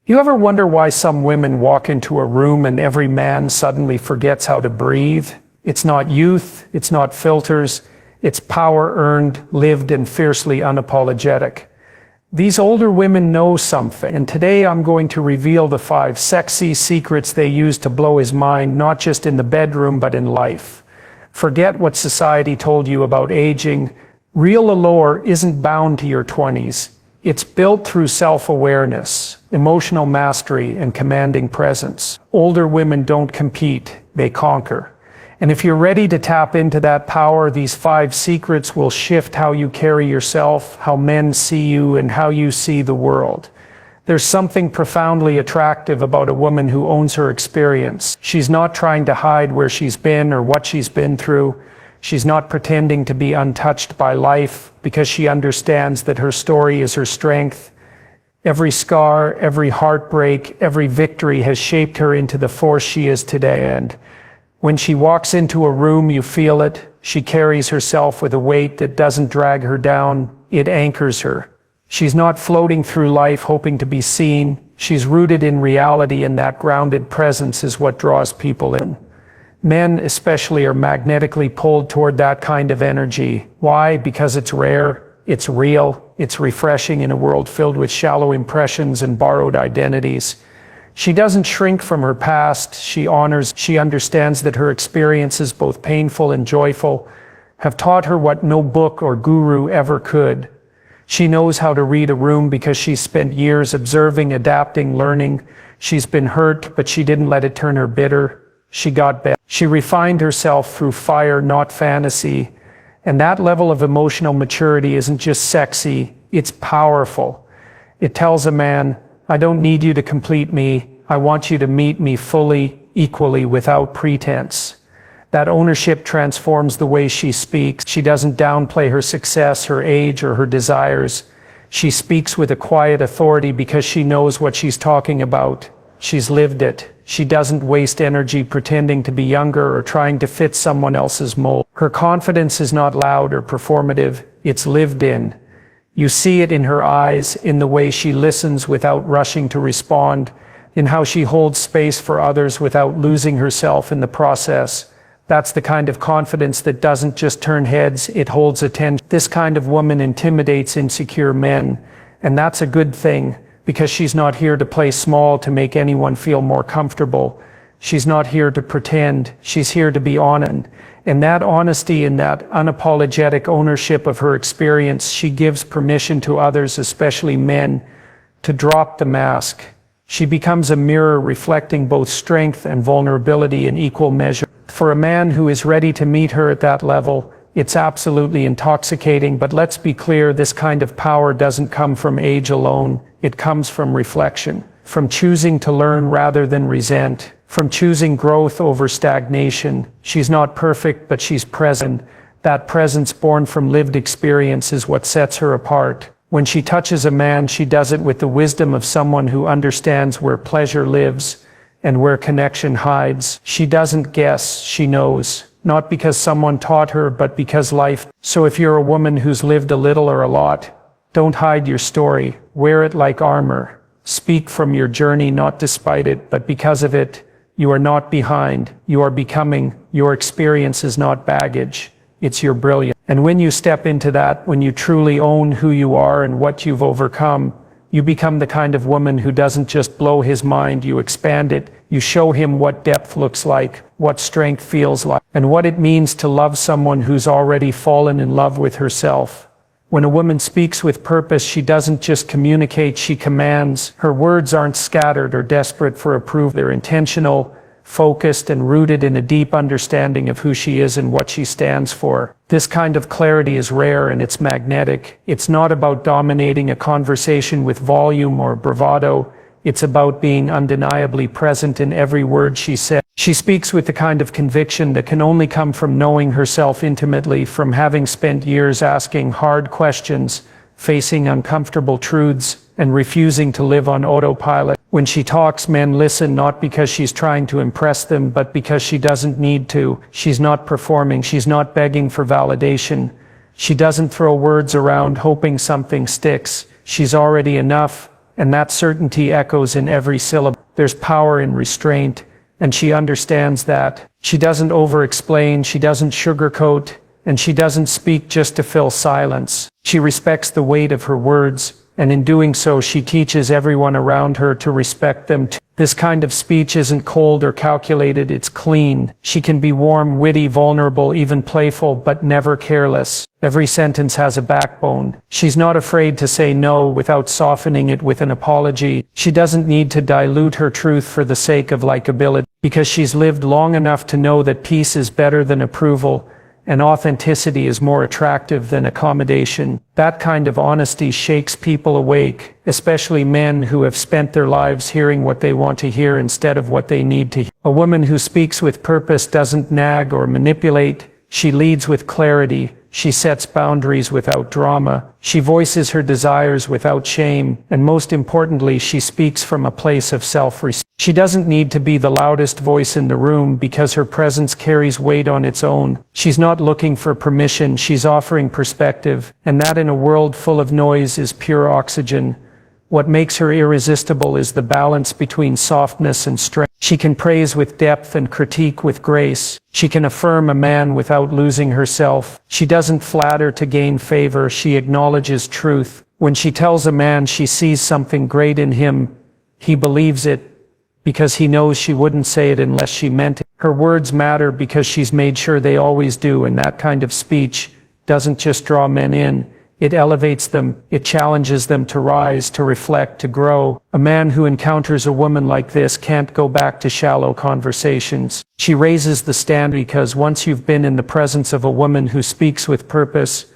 You ever wonder why some women walk into a room and every man suddenly forgets how to breathe? It's not youth, it's not filters, it's power earned, lived, and fiercely unapologetic. These older women know something, and today I'm going to reveal the 5 sexy secrets they use to blow his mind, not just in the bedroom, but in life. Forget what society told you about aging. Real allure isn't bound to your 20s. It's built through self-awareness, emotional mastery, and commanding presence. Older women don't compete, they conquer. And if you're ready to tap into that power, these 5 secrets will shift how you carry yourself, how men see you, and how you see the world. There's something profoundly attractive about a woman who owns her experience. She's not trying to hide where she's been or what she's been through. She's not pretending to be untouched by life because she understands that her story is her strength. Every scar, every heartbreak, every victory has shaped her into the force she is today. And when she walks into a room, you feel it. She carries herself with a weight that doesn't drag her down. It anchors her. She's not floating through life hoping to be seen. She's rooted in reality, and that grounded presence is what draws people in. Men especially are magnetically pulled toward that kind of energy. Why? Because it's rare, it's real, it's refreshing in a world filled with shallow impressions and borrowed identities. She doesn't shrink from her past, she understands that her experiences, both painful and joyful, have taught her what no book or guru ever could. She knows how to read a room because she's spent years observing, adapting, learning. She's been hurt, but she didn't let it turn her bitter. She got better. She refined herself through fire, not fantasy. And that level of emotional maturity isn't just sexy, it's powerful. It tells a man, I don't need you to complete me. I want you to meet me fully, equally, without pretense. That ownership transforms the way she speaks. She doesn't downplay her success, her age, or her desires. She speaks with a quiet authority because she knows what she's talking about. She's lived it. She doesn't waste energy pretending to be younger or trying to fit someone else's mold. Her confidence is not loud or performative, it's lived in. You see it in her eyes, in the way she listens without rushing to respond, in how she holds space for others without losing herself in the process. That's the kind of confidence that doesn't just turn heads, it holds attention. This kind of woman intimidates insecure men, and that's a good thing. Because she's not here to play small to make anyone feel more comfortable. She's not here to pretend, she's here to be honest. And that honesty and that unapologetic ownership of her experience, she gives permission to others, especially men, to drop the mask. She becomes a mirror reflecting both strength and vulnerability in equal measure. For a man who is ready to meet her at that level, it's absolutely intoxicating, but let's be clear, this kind of power doesn't come from age alone. It comes from reflection, from choosing to learn rather than resent, from choosing growth over stagnation. She's not perfect, but she's present. That presence born from lived experience is what sets her apart. When she touches a man, she does it with the wisdom of someone who understands where pleasure lives and where connection hides. She doesn't guess, she knows. Not because someone taught her, but because life. So if you're a woman who's lived a little or a lot, don't hide your story. Wear it like armor. Speak from your journey, not despite it, but because of it. You are not behind. You are becoming. Your experience is not baggage. It's your brilliance. And when you step into that, when you truly own who you are and what you've overcome, you become the kind of woman who doesn't just blow his mind, you expand it. You show him what depth looks like, what strength feels like, and what it means to love someone who's already fallen in love with herself. When a woman speaks with purpose, she doesn't just communicate, she commands. Her words aren't scattered or desperate for approval. They're intentional, focused, and rooted in a deep understanding of who she is and what she stands for. This kind of clarity is rare and it's magnetic. It's not about dominating a conversation with volume or bravado. It's about being undeniably present in every word she says. She speaks with the kind of conviction that can only come from knowing herself intimately, from having spent years asking hard questions, facing uncomfortable truths, and refusing to live on autopilot. When she talks, men listen not because she's trying to impress them, but because she doesn't need to. She's not performing, she's not begging for validation. She doesn't throw words around hoping something sticks. She's already enough, and that certainty echoes in every syllable. There's power in restraint, and she understands that. She doesn't over-explain, she doesn't sugarcoat, and she doesn't speak just to fill silence. She respects the weight of her words, and in doing so she teaches everyone around her to respect them too. This kind of speech isn't cold or calculated, it's clean. She can be warm, witty, vulnerable, even playful, but never careless. Every sentence has a backbone. She's not afraid to say no without softening it with an apology. She doesn't need to dilute her truth for the sake of likability, because she's lived long enough to know that peace is better than approval, and authenticity is more attractive than accommodation. That kind of honesty shakes people awake, especially men who have spent their lives hearing what they want to hear instead of what they need to hear. A woman who speaks with purpose doesn't nag or manipulate. She leads with clarity. She sets boundaries without drama. She voices her desires without shame. And most importantly, she speaks from a place of self-respect. She doesn't need to be the loudest voice in the room because her presence carries weight on its own. She's not looking for permission, she's offering perspective. And that in a world full of noise is pure oxygen. What makes her irresistible is the balance between softness and strength. She can praise with depth and critique with grace. She can affirm a man without losing herself. She doesn't flatter to gain favor, she acknowledges truth. When she tells a man she sees something great in him, he believes it because he knows she wouldn't say it unless she meant it. Her words matter because she's made sure they always do, and that kind of speech doesn't just draw men in. It elevates them, it challenges them to rise, to reflect, to grow. A man who encounters a woman like this can't go back to shallow conversations. She raises the standard because once you've been in the presence of a woman who speaks with purpose,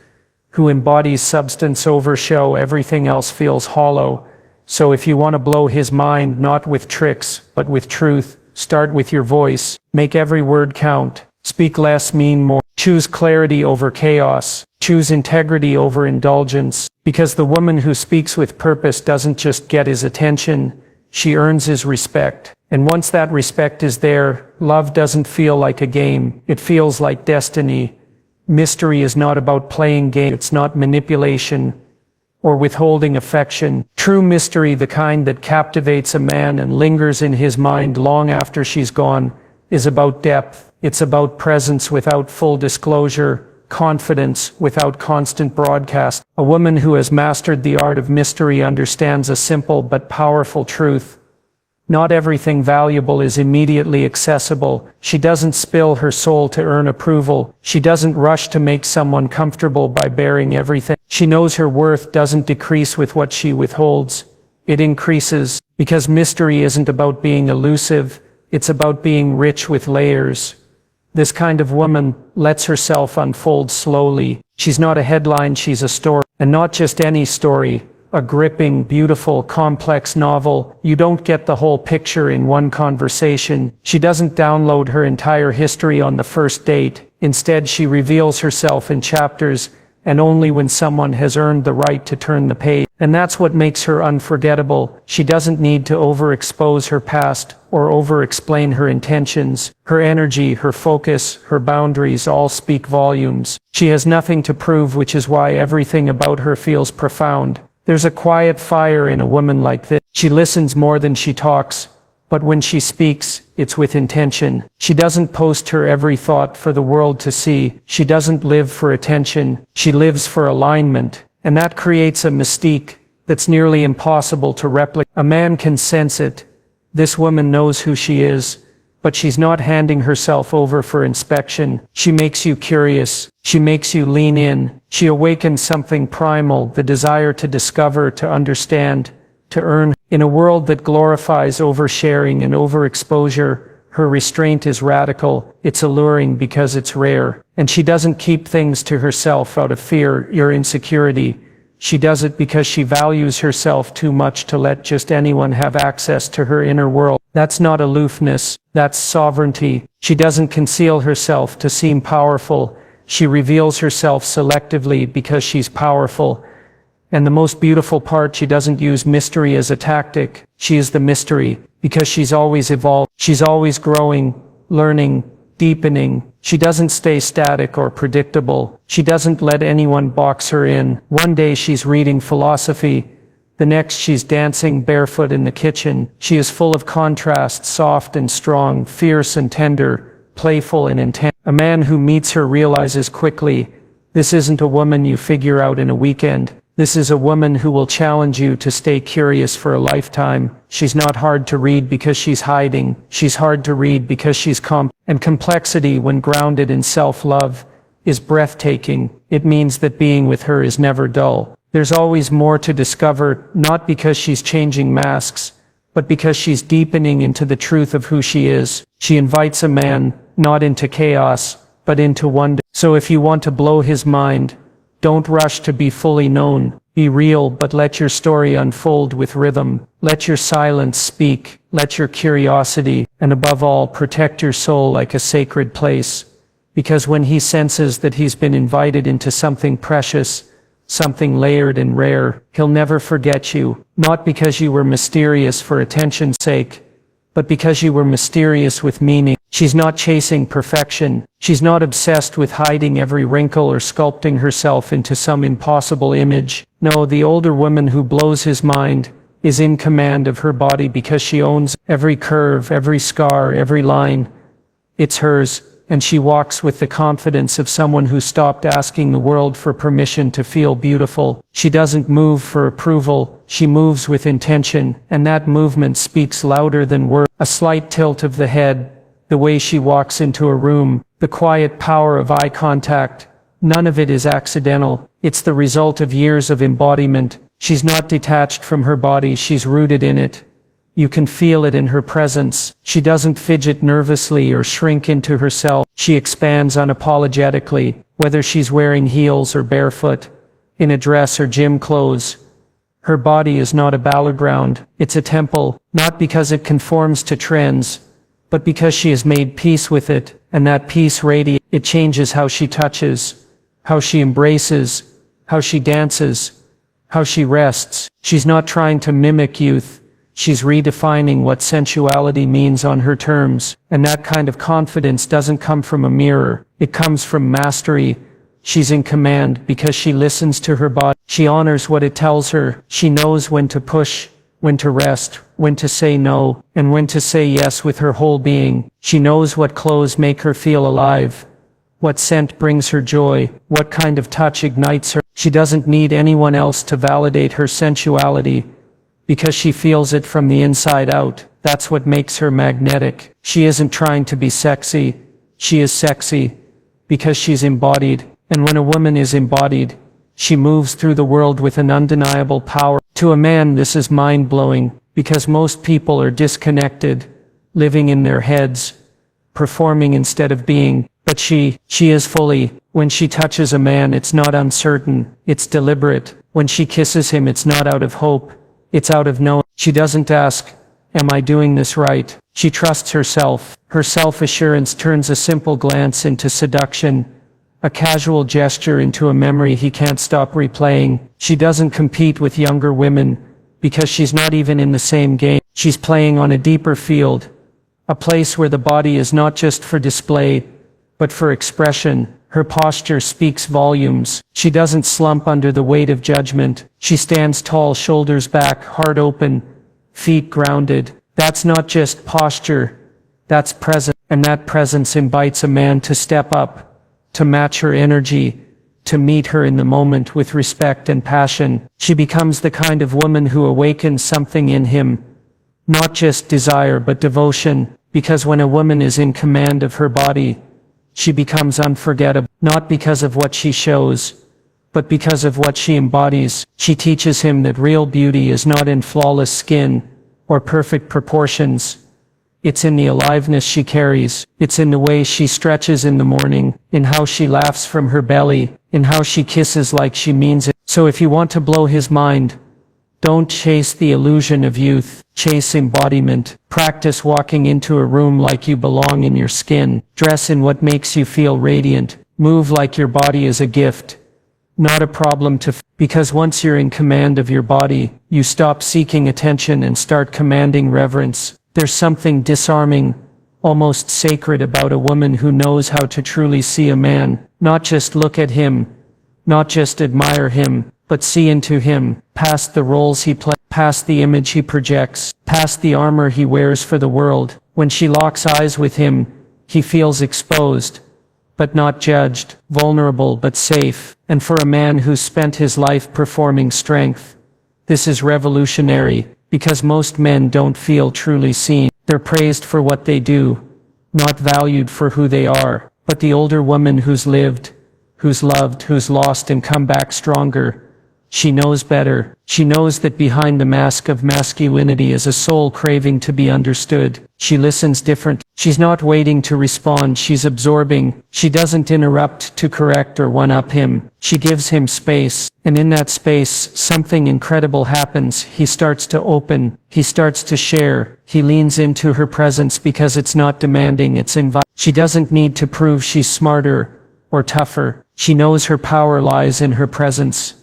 who embodies substance over show, everything else feels hollow. So if you want to blow his mind, not with tricks, but with truth, start with your voice. Make every word count. Speak less, mean more. Choose clarity over chaos. Choose integrity over indulgence. Because the woman who speaks with purpose doesn't just get his attention, she earns his respect. And once that respect is there, love doesn't feel like a game. It feels like destiny. Mystery is not about playing games. It's not manipulation or withholding affection. True mystery, the kind that captivates a man and lingers in his mind long after she's gone, is about depth. It's about presence without full disclosure, confidence without constant broadcast. A woman who has mastered the art of mystery understands a simple but powerful truth. Not everything valuable is immediately accessible. She doesn't spill her soul to earn approval. She doesn't rush to make someone comfortable by bearing everything. She knows her worth doesn't decrease with what she withholds. It increases, because mystery isn't about being elusive. It's about being rich with layers. This kind of woman lets herself unfold slowly. She's not a headline, she's a story. And not just any story, a gripping, beautiful, complex novel. You don't get the whole picture in one conversation. She doesn't download her entire history on the first date. Instead, she reveals herself in chapters, and only when someone has earned the right to turn the page. And that's what makes her unforgettable. She doesn't need to overexpose her past or over-explain her intentions. Her energy, her focus, her boundaries all speak volumes. She has nothing to prove, which is why everything about her feels profound. There's a quiet fire in a woman like this. She listens more than she talks, but when she speaks, it's with intention. She doesn't post her every thought for the world to see. She doesn't live for attention. She lives for alignment. And that creates a mystique that's nearly impossible to replicate. A man can sense it. This woman knows who she is, but she's not handing herself over for inspection. She makes you curious. She makes you lean in. She awakens something primal, the desire to discover, to understand, to earn. In a world that glorifies oversharing and overexposure, her restraint is radical. It's alluring because it's rare. And she doesn't keep things to herself out of fear or insecurity. She does it because she values herself too much to let just anyone have access to her inner world. That's not aloofness, that's sovereignty. She doesn't conceal herself to seem powerful. She reveals herself selectively because she's powerful. And the most beautiful part, she doesn't use mystery as a tactic. She is the mystery because she's always evolved. She's always growing, learning, deepening. She doesn't stay static or predictable. She doesn't let anyone box her in. One day she's reading philosophy. The next she's dancing barefoot in the kitchen. She is full of contrasts, soft and strong, fierce and tender, playful and intense. A man who meets her realizes quickly, this isn't a woman you figure out in a weekend. This is a woman who will challenge you to stay curious for a lifetime. She's not hard to read because she's hiding. She's hard to read because she's and complexity, when grounded in self-love, is breathtaking. It means that being with her is never dull. There's always more to discover, not because she's changing masks, but because she's deepening into the truth of who she is. She invites a man, not into chaos, but into wonder. So if you want to blow his mind, don't rush to be fully known. Be real, but let your story unfold with rhythm. Let your silence speak. Let your curiosity, and above all, protect your soul like a sacred place. Because when he senses that he's been invited into something precious, something layered and rare, he'll never forget you. Not because you were mysterious for attention's sake, but because you were mysterious with meaning. She's not chasing perfection. She's not obsessed with hiding every wrinkle or sculpting herself into some impossible image. No, the older woman who blows his mind is in command of her body because she owns every curve, every scar, every line. It's hers, and she walks with the confidence of someone who stopped asking the world for permission to feel beautiful. She doesn't move for approval, she moves with intention, and that movement speaks louder than words. A slight tilt of the head, the way she walks into a room, the quiet power of eye contact, none of it is accidental. It's the result of years of embodiment. She's not detached from her body, she's rooted in it. You can feel it in her presence. She doesn't fidget nervously or shrink into herself. She expands unapologetically, whether she's wearing heels or barefoot, in a dress or gym clothes. Her body is not a battleground, it's a temple, not because it conforms to trends, but because she has made peace with it, and that peace radiates. It changes how she touches, how she embraces, how she dances, how she rests. She's not trying to mimic youth. She's redefining what sensuality means on her terms, and that kind of confidence doesn't come from a mirror. It comes from mastery. She's in command because she listens to her body. She honors what it tells her. She knows when to push, when to rest, when to say no, and when to say yes with her whole being. She knows what clothes make her feel alive, what scent brings her joy, what kind of touch ignites her. She doesn't need anyone else to validate her sensuality, because she feels it from the inside out. That's what makes her magnetic. She isn't trying to be sexy. She is sexy because she's embodied. And when a woman is embodied, she moves through the world with an undeniable power. To a man, this is mind-blowing, because most people are disconnected, living in their heads, performing instead of being. But she is fully. When she touches a man, it's not uncertain, it's deliberate. When she kisses him, it's not out of hope, it's out of knowing. She doesn't ask, am I doing this right? She trusts herself. Her self-assurance turns a simple glance into seduction, a casual gesture into a memory he can't stop replaying. She doesn't compete with younger women, because she's not even in the same game. She's playing on a deeper field, a place where the body is not just for display, but for expression. Her posture speaks volumes. She doesn't slump under the weight of judgment. She stands tall, shoulders back, heart open, feet grounded. That's not just posture, that's presence. And that presence invites a man to step up, to match her energy, to meet her in the moment with respect and passion. She becomes the kind of woman who awakens something in him, not just desire but devotion, because when a woman is in command of her body, she becomes unforgettable, not because of what she shows, but because of what she embodies. She teaches him that real beauty is not in flawless skin or perfect proportions. It's in the aliveness she carries. It's in the way she stretches in the morning, in how she laughs from her belly, in how she kisses like she means it. So if you want to blow his mind, don't chase the illusion of youth, chase embodiment. Practice walking into a room like you belong in your skin. Dress in what makes you feel radiant. Move like your body is a gift, not a problem because once you're in command of your body, you stop seeking attention and start commanding reverence. There's something disarming, almost sacred about a woman who knows how to truly see a man, not just look at him, not just admire him, but see into him, past the roles he plays, past the image he projects, past the armor he wears for the world. When she locks eyes with him, he feels exposed, but not judged, vulnerable but safe. And for a man who's spent his life performing strength, this is revolutionary, because most men don't feel truly seen. They're praised for what they do, not valued for who they are. But the older woman who's lived, who's loved, who's lost and come back stronger, she knows better. She knows that behind the mask of masculinity is a soul craving to be understood. She listens different. She's not waiting to respond, she's absorbing. She doesn't interrupt to correct or one-up him. She gives him space, and in that space, something incredible happens. He starts to open, he starts to share, he leans into her presence because it's not demanding, it's inviting. She doesn't need to prove she's smarter or tougher. She knows her power lies in her presence,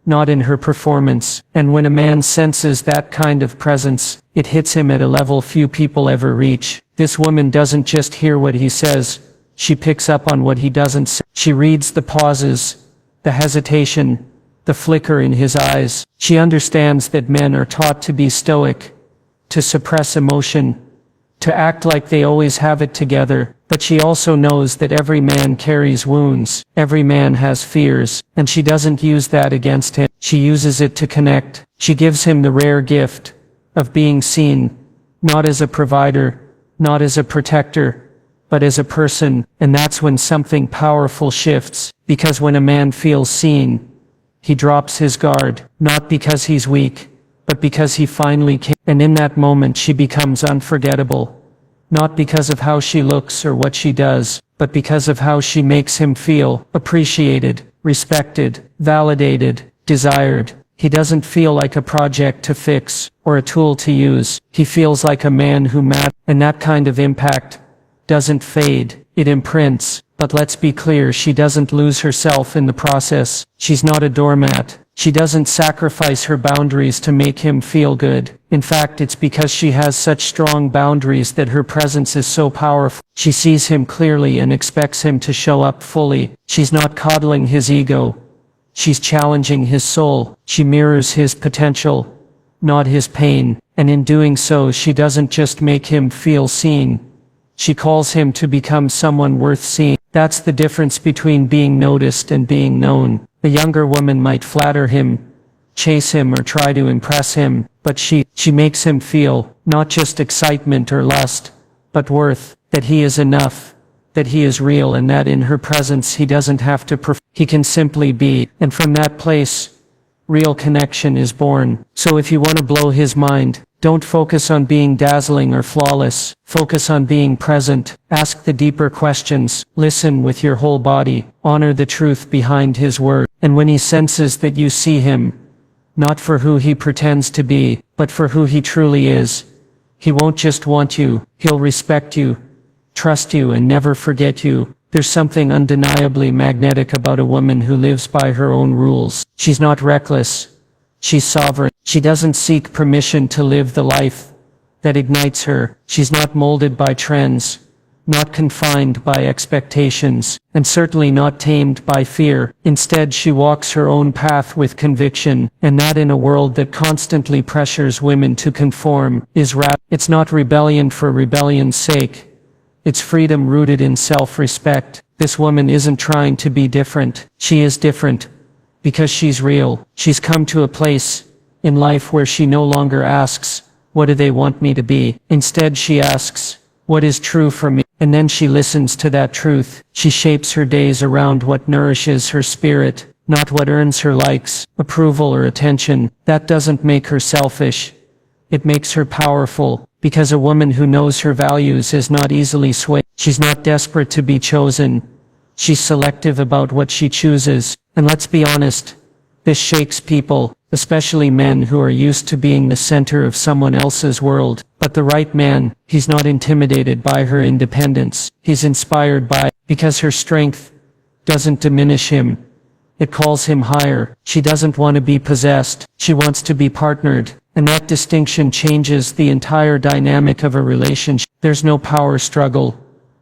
not in her performance. And when a man senses that kind of presence, it hits him at a level few people ever reach. This woman doesn't just hear what he says, she picks up on what he doesn't say. She reads the pauses, the hesitation, the flicker in his eyes. She understands that men are taught to be stoic, to suppress emotion, to act like they always have it together. But she also knows that every man carries wounds, every man has fears, and she doesn't use that against him. She uses it to connect. She gives him the rare gift of being seen, not as a provider, not as a protector, but as a person. And that's when something powerful shifts, because when a man feels seen, he drops his guard, not because he's weak, but because he finally can. And in that moment she becomes unforgettable. Not because of how she looks or what she does, but because of how she makes him feel appreciated, respected, validated, desired. He doesn't feel like a project to fix or a tool to use. He feels like a man who matters, and that kind of impact doesn't fade, it imprints. But let's be clear, she doesn't lose herself in the process. She's not a doormat. She doesn't sacrifice her boundaries to make him feel good. In fact, it's because she has such strong boundaries that her presence is so powerful. She sees him clearly and expects him to show up fully. She's not coddling his ego. She's challenging his soul. She mirrors his potential, not his pain. And in doing so, she doesn't just make him feel seen. She calls him to become someone worth seeing. That's the difference between being noticed and being known. A younger woman might flatter him, chase him or try to impress him, but she makes him feel not just excitement or lust, but worth, that he is enough, that he is real, and that in her presence he doesn't have to perform. He can simply be. And from that place, real connection is born. So if you want to blow his mind, don't focus on being dazzling or flawless. Focus on being present. Ask the deeper questions. Listen with your whole body. Honor the truth behind his word. And when he senses that you see him, not for who he pretends to be, but for who he truly is, he won't just want you, he'll respect you, trust you, and never forget you. There's something undeniably magnetic about a woman who lives by her own rules. She's not reckless. She's sovereign. She doesn't seek permission to live the life that ignites her. She's not molded by trends, not confined by expectations, and certainly not tamed by fear. Instead, she walks her own path with conviction, and that in a world that constantly pressures women to conform is It's not rebellion for rebellion's sake. It's freedom rooted in self-respect. This woman isn't trying to be different. She is different because she's real. She's come to a place in life where she no longer asks, what do they want me to be? Instead, she asks, what is true for me? And then she listens to that truth. She shapes her days around what nourishes her spirit, not what earns her likes, approval, or attention. That doesn't make her selfish. It makes her powerful, because a woman who knows her values is not easily swayed. She's not desperate to be chosen. She's selective about what she chooses. And let's be honest, this shakes people, especially men who are used to being the center of someone else's world. But the right man, he's not intimidated by her independence. He's inspired by it, because her strength doesn't diminish him. It calls him higher. She doesn't want to be possessed. She wants to be partnered. And that distinction changes the entire dynamic of a relationship. There's no power struggle,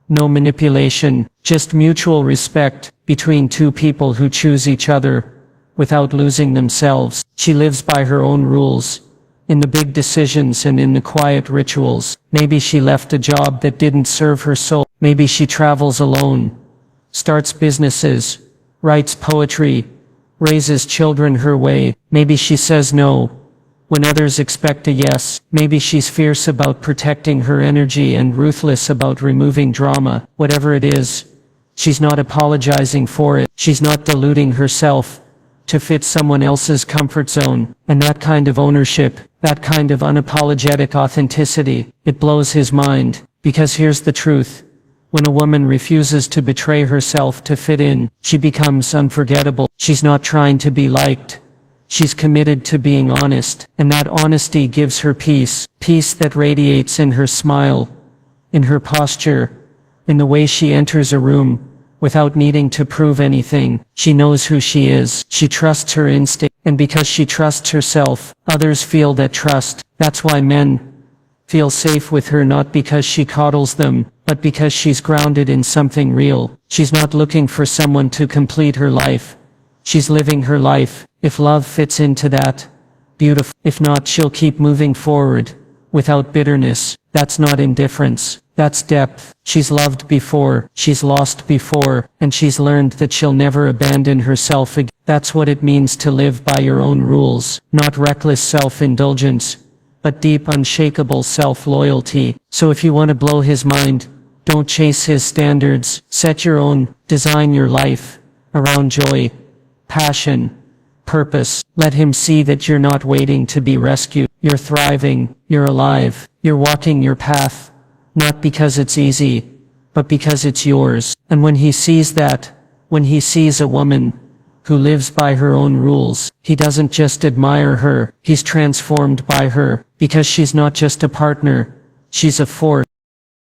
no manipulation, just mutual respect between two people who choose each other without losing themselves. She lives by her own rules, in the big decisions and in the quiet rituals. Maybe she left a job that didn't serve her soul. Maybe she travels alone, starts businesses, writes poetry, raises children her way. Maybe she says no when others expect a yes. Maybe she's fierce about protecting her energy and ruthless about removing drama. Whatever it is, she's not apologizing for it. She's not deluding herself to fit someone else's comfort zone. And that kind of ownership, that kind of unapologetic authenticity, it blows his mind. Because here's the truth. When a woman refuses to betray herself to fit in, she becomes unforgettable. She's not trying to be liked. She's committed to being honest, and that honesty gives her peace, peace that radiates in her smile, in her posture, in the way she enters a room, without needing to prove anything. She knows who she is. She trusts her instinct, and because she trusts herself, others feel that trust. That's why men feel safe with her, not because she coddles them, but because she's grounded in something real. She's not looking for someone to complete her life. She's living her life. If love fits into that, beautiful. If not, she'll keep moving forward, without bitterness. That's not indifference. That's depth. She's loved before, she's lost before, and she's learned that she'll never abandon herself again. That's what it means to live by your own rules. Not reckless self-indulgence, but deep, unshakable self-loyalty. So if you want to blow his mind, don't chase his standards. Set your own. Design your life around joy, passion, purpose. Let him see that you're not waiting to be rescued. You're thriving, you're alive, you're walking your path, not because it's easy, but because it's yours. And when he sees that, when he sees a woman who lives by her own rules, he doesn't just admire her, he's transformed by her, because she's not just a partner, she's a force.